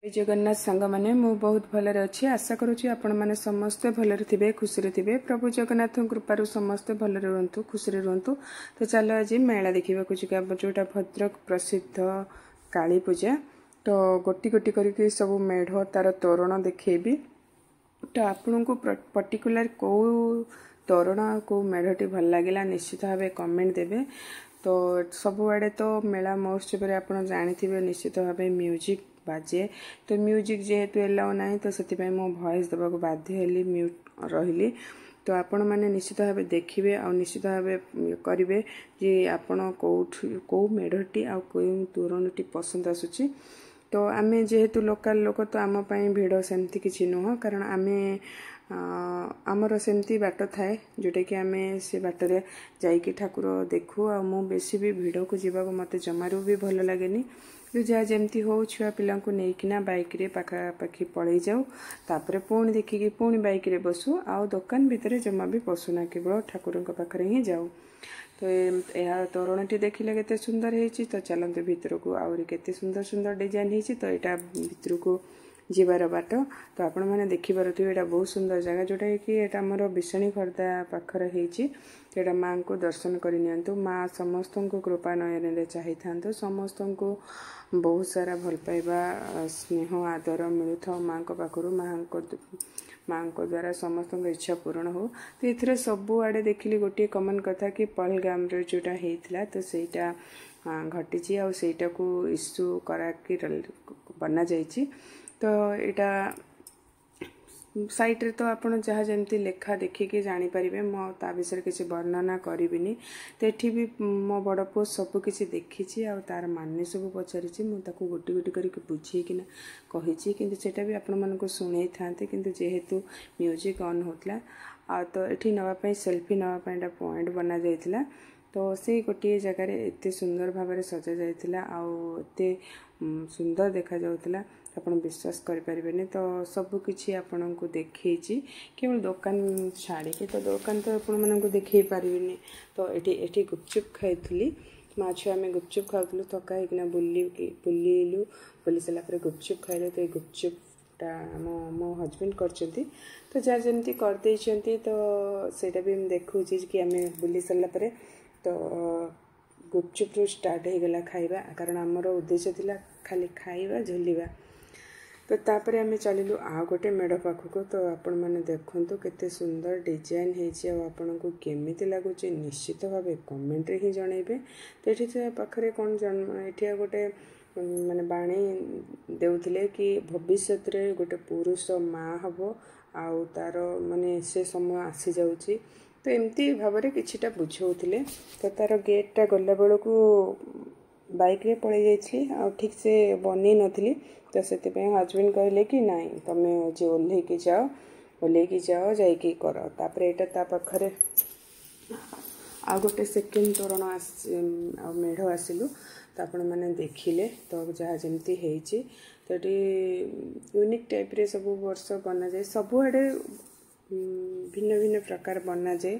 जय जगन्नाथ सांग मैंने मु बहुत भलरे अच्छी आशा करुँची आपण मैंने समस्ते भलरे थे खुशी थे प्रभु जगन्नाथ कृपारू समस्ते भलरे रुहतु खुशी रुहतु। तो चलो आज मेला देखा जोटा भद्रक प्रसिद्ध काली पूजा। तो गोटी गोटी करके सब मेढ़ तार तोरण देखेबी। तो आपण को पर्टिकुलर कौ तोरण कौ मेढ़टी भल लगे निश्चित भाव कमेंट देवे। तो सबुआड़े तो मेला महोत्सव में आप जानी निश्चित भाव म्यूजिक बाजे। तो म्यूजिक जेहेतु एलाउ ना तो से मो भॉइस देवाक बाध्य हेली म्यूट रही। तो आपण मैंने निश्चित भाव देखिए आ निश्चित भाव करेंगे जे आपण कौ मेढ़टी आ तोरणटी पसंद आसूची। तो आमे जेहेतु लोकल लोक तो आम भिड़ सेमती किसी नुह कारण आमे आमर सेमती बाट थाए जोटा कि आमे से बाटरे जाइकी ठाकुर देखू। आ मु बेसी भी भिड़ को जीवा को मते जमारू भी भल लगेनी। जो जहाँ जमती हो छुआ पिला नहींकिना बाइक रे पाखापाखि पलि जाऊ तापर पुणी देखिकी पुणी बाइक रे बसु आ दुकान भितर जमा भी पशुना केवल ठाकुर पाखे ही जाऊ। तो यह तोरणटी देखिले केते सुंदर है। तो चलते भितर को आहरी केते सुंदर सुंदर डिजाइन है। तो यहाँ भितर को जीवार बाट तो आपण मैंने देखिपे यहाँ बहुत सुंदर जगह जोटा कि यहाँ आमर विषाणी खर्दा पाखर होटा माँ को दर्शन करनी। माँ समस्त को कृपा नयन चाही था समस्त को बहुत सारा भल पाइबा स्नेह आदर मिलू था माँ को पाखर माँ को द्वारा समस्त इच्छा पूर्ण हो। तो ये सबुआड़े देखिली गोटे कमन कथा कि पहलगाम जोटा होता तो सहीटा घटी आईटा को इश्यू करा बना जाइए। तो यहाँ साइट रे तो आपन जहाँ जमती लेखा देखिकी जानीपारे मो ता विषय किसी वर्णना करी। तो ये भी मो बड़ पु सबकि देखी आ तार माने सब पचारि मुझे गोटी गोटी करके बुझेकिना कही कि भी आपण मानक शुणई था कि जेहेतु म्यूजिक ऑन होता आ तो ये नापी सेल्फी नापी पॉइंट बना जाइए। तो से गोटे जगार एत सुंदर भाव सजा जाइए आते सुंदर देखा जाउतला आपण विश्वास करें। तो सबकि आपण को देखी केवल दुकान छाड़ी तो दुकान तो आपण मानक देखे पारे। तो ये गुपचुप खाई माँ छुआ आम गुपचुप खाऊलु थका होना बुलिलु बुली सारापर गुपचुप खाइले। तो ये गुपचुपटा मो हजबैंड करचंती तो जहाँ जमती करदे तो सेटा भी देखूँ कि आम बुली सारापर तो गुपचुप रू स्टार्ट हो गला खाइबा कारण आमर उद्देश्य थिला खाली खाइबा झुलिबा। तो तापर आम चलू आ गोटे मेढ़ पाखक। तो आपण मैंने देखु केते सुंदर डिजाइन होपन को केमी लगुच निश्चित भाव कमेंट रे ही जनइबे। तो ये पाखे कौन ये गोटे माने बाणी देउथिले कि भविष्य रे गोटे पुरुष माँ हम आउ तार माने से समय आसी जाउची। तो एमती भाव किछिटा बुझाउथिले। तो तार गेटटा गला बेल को बाइक रे पलि जाइछली आ ठीक से बनै नथिली। तो से हजबैंड कहले कि नाई तमे जे ओल्हेकी जाओ जाइकी कर। तापर एटा ता पाखरे आ गोटे सेकेंड तोरण मेढ़ आसिलु तो आपण मैंने देखिले। तो जहाँ जमती है तो ये यूनिक टाइप रे सब वर्ष बना जाए सबुआड़े भिन्न भिन्न प्रकार बना जाए।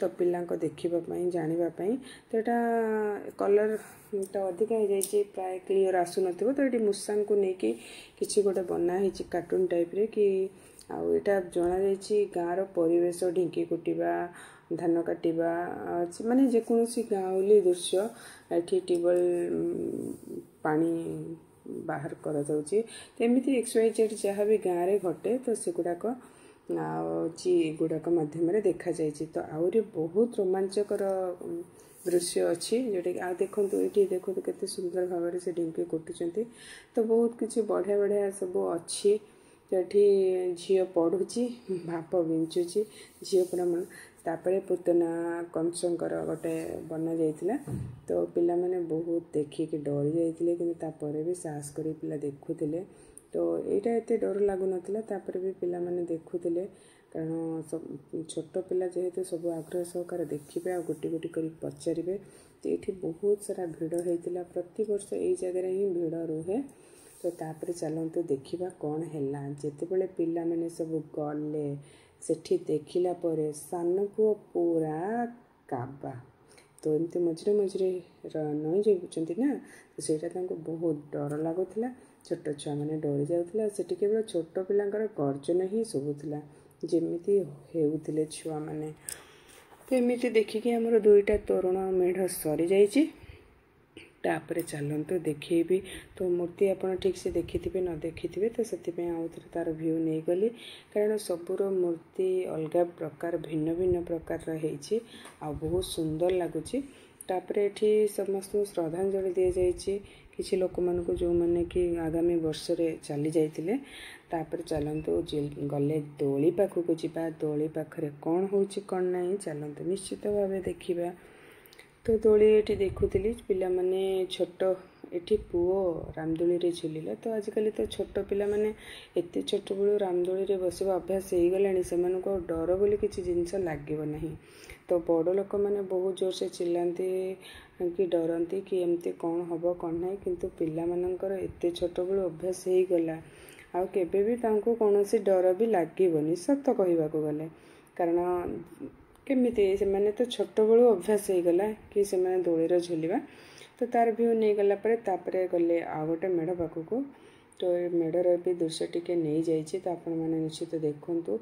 तो पिला देखापी जानापी तो यहाँ कलर तो अधिका हो जाए प्राय क्लीयर आसुन। तो ये मूषा को लेकिन किसी गोटे बनाई कार्टून टाइप रे कि आटा जना जा गाँव परिवेश ढिंकी कुटिबा धान काटिबा माने जेकोसी गाँवली दृश्य ये ट्यूबवेल पानी बाहर करा जाउची। तो एमती XYZ जहाँ भी गाँव में घटे तो सेगुड़ाक गुड़ाक मध्यम देखा जाए। तो आहरी बहुत रोमांचकर दृश्य अच्छी जोटा कि आ देखु ये देखो केते सुंदर भाव से ढिंकी कुटुचंती। तो बहुत किसी बढ़िया बढ़िया सब अच्छी। तो ये झील पढ़ुची भाप विंचुची झील पूरा मन तापर पुतना कंसंकर गोटे बना जाइथिला। तो पिला माने बहुत देखिक डरी जाइथिले कि तापर भी साहस करी पिला देखुथिले। तो यहाँ एत डर लगुन तापर भी पिला माने देखुथिले कारण सब छोट पिला जेहेतु सब आग्रह सहकार देखिए आ गोटी गोटी कर पचारे। तो ये बहुत सारा भिड़ होता प्रति वर्ष यही जगह ही भिड़ रुहे। तो तापर चलते देखा कौन है जितेबले पिला माने सब गले सेठी देखिला परे सान को पूरा काबा। तो एमती मझे मझे नई जाऊँच ना तो सहीटा बहुत डर लगुला। ଛୋଟ ଛୁଆମାନେ ଡରି ଯାଉଥିଲେ। ସେଠି କେବଳ ଛୋଟ ପିଲାଙ୍କର ଗର୍ଜନ ହିଁ ଶୁଭୁଥିଲା, ଯେମିତି ହେଉଥିଲେ ଛୁଆମାନେ। ତ ଏମିତି ଦେଖିକି ଆମର 2ଟା ତୋରଣ ମେଢ଼ ସରିଯାଇଛି। ତାପରେ ଚାଲନ୍ତୁ ଦେଖେଇବି। ତ ମୂର୍ତ୍ତି ଆପଣ ଠିକ୍ସେ ଦେଖିଥିବେ, ନ ଦେଖିଥିବେ ତ ସେଥିପାଇଁ ଆଉ ଥରେ ତା'ର ଭ୍ୟୁ ନେଇଗଲି, କାରଣ ସବୁର ମୂର୍ତ୍ତି ଅଲଗା ପ୍ରକାର, ଭିନ୍ନ ଭିନ୍ନ ପ୍ରକାରର ହେଇଛି ଆଉ ବହୁତ ସୁନ୍ଦର ଲାଗୁଛି। ତାପରେ ଏଠି ସମସ୍ତଙ୍କୁ ଶ୍ରଦ୍ଧାଞ୍ଜଳି ଦିଆଯାଇଛି, କିଛି ଲୋକମାନଙ୍କୁ ଯେଉଁମାନେ କି ଆଗାମୀ ବର୍ଷରେ ଚାଲି ଯାଇଥିଲେ। ତାପରେ ଚାଲନ୍ତୁ ଗଲେ ଦୋଳି ପାଖକୁ ଯିବା। ଦୋଳି ପାଖରେ କ'ଣ ହେଉଛି କ'ଣ ନାହିଁ ଚାଲନ୍ତୁ ନିଶ୍ଚିତ ଭାବେ ଦେଖିବା। ତ ଦୋଳି ଏଠି ଦେଖୁଥିଲି, ପିଲାମାନେ ଛୋଟ, ଏଠି ପୁଅ ରାମଦୋଳିରେ ଝୁଲିଲା। ତ ଆଜିକାଲି ତ ଛୋଟ ପିଲାମାନେ ଏତେ ଛୋଟବେଳୁ ରାମଦୋଳିରେ ବସିବା ଅଭ୍ୟାସ ହେଇଗଲାଣି, ସେମାନଙ୍କୁ ଆଉ ଡର ବୋଲି କିଛି ଜିନିଷ ଲାଗିବ ନାହିଁ। ତ ବଡ଼ ଲୋକମାନେ ବହୁତ ଜୋରସେ ଚିଲ୍ଲାନ୍ତି କି ଡରନ୍ତି କି ଏମିତି କ'ଣ ହେବ କ'ଣ ନାହିଁ, କିନ୍ତୁ ପିଲାମାନଙ୍କର ଏତେ ଛୋଟବେଳୁ ଅଭ୍ୟାସ ହେଇଗଲା, ଆଉ କେବେ ବି ତାଙ୍କୁ କୌଣସି ଡର ବି ଲାଗିବନି ସତ କହିବାକୁ ଗଲେ। କାରଣ କେମିତି ସେମାନେ ତ ଛୋଟବେଳୁ ଅଭ୍ୟାସ ହେଇଗଲା କି ସେମାନେ ଦୋଳିରେ ଝୁଲିବା। ତ ତା'ର ଭ୍ୟୁ ନେଇଗଲା ପରେ ତାପରେ ଗଲେ ଆଉ ଗୋଟେ ମେଢ଼ ପାଖକୁ। ତ ଏ ମେଢ଼ର ବି ଦୃଶ୍ୟ ଟିକେ ନେଇଯାଇଛି, ତ ଆପଣମାନେ ନିଶ୍ଚିତ ଦେଖନ୍ତୁ।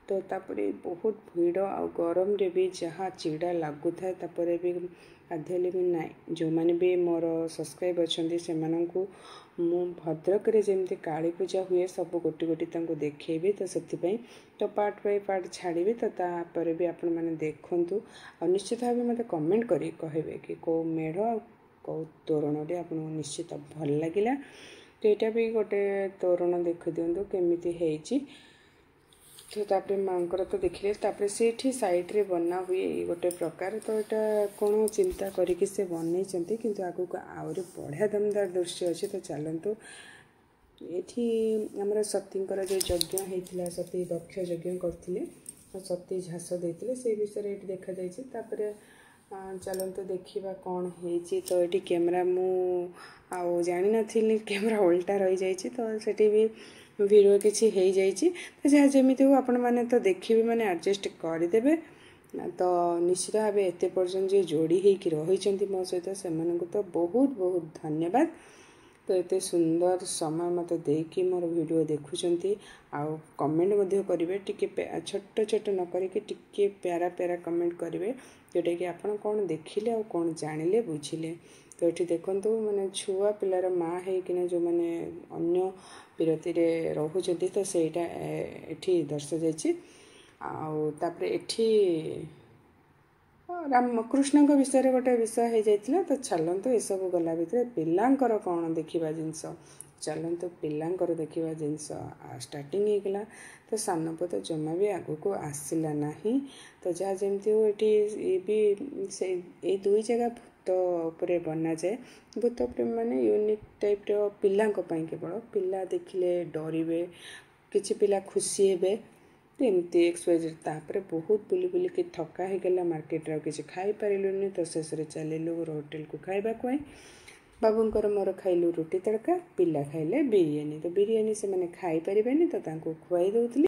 ତ ତାପରେ ବହୁତ ଭିଡ଼ ଆଉ ଗରମରେ ବି ଯାହା ଚିଡ଼ା ଲାଗୁଥାଏ, ତାପରେ ବି ଗାଧେଇଲେ ବି ନାହିଁ। ଯେଉଁମାନେ ବି ମୋର ସବସ୍କ୍ରାଇବ୍ ଅଛନ୍ତି ସେମାନଙ୍କୁ ମୁଁ ଭଦ୍ରକରେ ଯେମିତି କାଳୀ ପୂଜା ହୁଏ ସବୁ ଗୋଟି ଗୋଟି ତାଙ୍କୁ ଦେଖେଇବି। ତ ସେଥିପାଇଁ ତ ପାର୍ଟ ବାଇ ପାର୍ଟ ଛାଡ଼ିବି। ତ ତାପରେ ବି ଆପଣମାନେ ଦେଖନ୍ତୁ ଆଉ ନିଶ୍ଚିତ ଭାବେ ମୋତେ କମେଣ୍ଟ କରି କହିବେ କି କେଉଁ ମେଢ଼ ଆଉ କେଉଁ ତୋରଣଟି ଆପଣଙ୍କୁ ନିଶ୍ଚିତ ଭଲ ଲାଗିଲା। ତ ଏଇଟା ବି ଗୋଟେ ତୋରଣ ଦେଖିଦିଅନ୍ତୁ କେମିତି ହେଇଛି। ତ ତାପରେ ମାଙ୍କର ତ ଦେଖିଲେ, ତାପରେ ସେଇଠି ସାଇଡ଼୍ରେ ବନା ହୁଏ ଗୋଟେ ପ୍ରକାର। ତ ଏଇଟା କ'ଣ ଚିନ୍ତା କରିକି ସେ ବନେଇଛନ୍ତି, କିନ୍ତୁ ଆଗକୁ ଆହୁରି ବଢ଼ିଆ ଦମଦାର ଦୃଶ୍ୟ ଅଛି। ତ ଚାଲନ୍ତୁ, ଏଠି ଆମର ସତୀଙ୍କର ଯେଉଁ ଯଜ୍ଞ ହେଇଥିଲା, ସତୀ ଦକ୍ଷ ଯଜ୍ଞ କରିଥିଲେ, ସତୀ ଝାସ ଦେଇଥିଲେ, ସେଇ ବିଷୟରେ ଏଠି ଦେଖାଯାଇଛି। ତାପରେ ଚାଲନ୍ତୁ ଦେଖିବା କ'ଣ ହେଇଛି। ତ ଏଠି କ୍ୟାମେରା ମୁଁ ଆଉ ଜାଣିନଥିଲି, କ୍ୟାମେରା ଓଲଟା ରହିଯାଇଛି, ତ ସେଠି ବି ଭିଡ଼ିଓ କିଛି ହେଇଯାଇଛି। ତ ଯାହା ଯେମିତି ହଉ ଆପଣମାନେ ତ ଦେଖିବେ ମାନେ ଆଡ଼ଜଷ୍ଟ କରିଦେବେ। ତ ନିଶ୍ଚିତ ଭାବେ ଏତେ ପର୍ଯ୍ୟନ୍ତ ଯିଏ ଯୋଡ଼ି ହେଇକି ରହିଛନ୍ତି ମୋ ସହିତ ସେମାନଙ୍କୁ ତ ବହୁତ ବହୁତ ଧନ୍ୟବାଦ। ତ ଏତେ ସୁନ୍ଦର ସମୟ ମୋତେ ଦେଇକି ମୋର ଭିଡ଼ିଓ ଦେଖୁଛନ୍ତି ଆଉ କମେଣ୍ଟ ମଧ୍ୟ କରିବେ। ଟିକେ ଛୋଟ ଛୋଟ ନ କରିକି ଟିକେ ପ୍ୟାରା ପ୍ୟାରା କମେଣ୍ଟ କରିବେ, ଯେଉଁଟାକି ଆପଣ କ'ଣ ଦେଖିଲେ ଆଉ କ'ଣ ଜାଣିଲେ ବୁଝିଲେ। ତ ଏଠି ଦେଖନ୍ତୁ ମାନେ ଛୁଆ ପିଲାର ମାଆ ହେଇକିନା ଯେଉଁମାନେ ଅନ୍ୟ ବିରତିରେ ରହୁଛନ୍ତି, ତ ସେଇଟା ଏଠି ଦର୍ଶାଯାଇଛି। ଆଉ ତାପରେ ଏଠି ରାମକୃଷ୍ଣଙ୍କ ବିଷୟରେ ଗୋଟେ ବିଷୟ ହେଇଯାଇଥିଲା। ତ ଚାଲନ୍ତୁ ଏସବୁ ଗଲା ଭିତରେ ପିଲାଙ୍କର କ'ଣ ଦେଖିବା ଜିନିଷ, ଚାଲନ୍ତୁ ପିଲାଙ୍କର ଦେଖିବା ଜିନିଷ ଷ୍ଟାର୍ଟିଂ ହେଇଗଲା। ତ ସାନ ପୁଅ ତ ଜମା ବି ଆଗକୁ ଆସିଲା ନାହିଁ। ତ ଯାହା ଯେମିତି ହଉ ଏଠି ବି ସେଇ ଏଇ 2 ଜାଗା ଭୂତ ଉପରେ ବନାଯାଏ। ଭୂତ ପ୍ରେମ ମାନେ ୟୁନିକ୍ ଟାଇପ୍ର ପିଲାଙ୍କ ପାଇଁ, କେବଳ ପିଲା ଦେଖିଲେ ଡରିବେ, କିଛି ପିଲା ଖୁସି ହେବେ, ଏମିତି ଏକ୍ସୱାଇଜେଡ୍। ତାପରେ ବହୁତ ବୁଲି ବୁଲିକି ଥକା ହେଇଗଲା, ମାର୍କେଟରେ ଆଉ କିଛି ଖାଇପାରିଲୁନି। ତ ଶେଷରେ ଚାଲିଲୁ ହୋଟେଲକୁ ଖାଇବା ପାଇଁ। ବାବୁଙ୍କର ମୋର ଖାଇଲୁ ରୁଟି ତଡ଼କା, ପିଲା ଖାଇଲେ ବିରିୟାନୀ। ତ ବିରିୟାନୀ ସେମାନେ ଖାଇପାରିବେନି, ତ ତାଙ୍କୁ ଖୁଆଇ ଦେଉଥିଲି।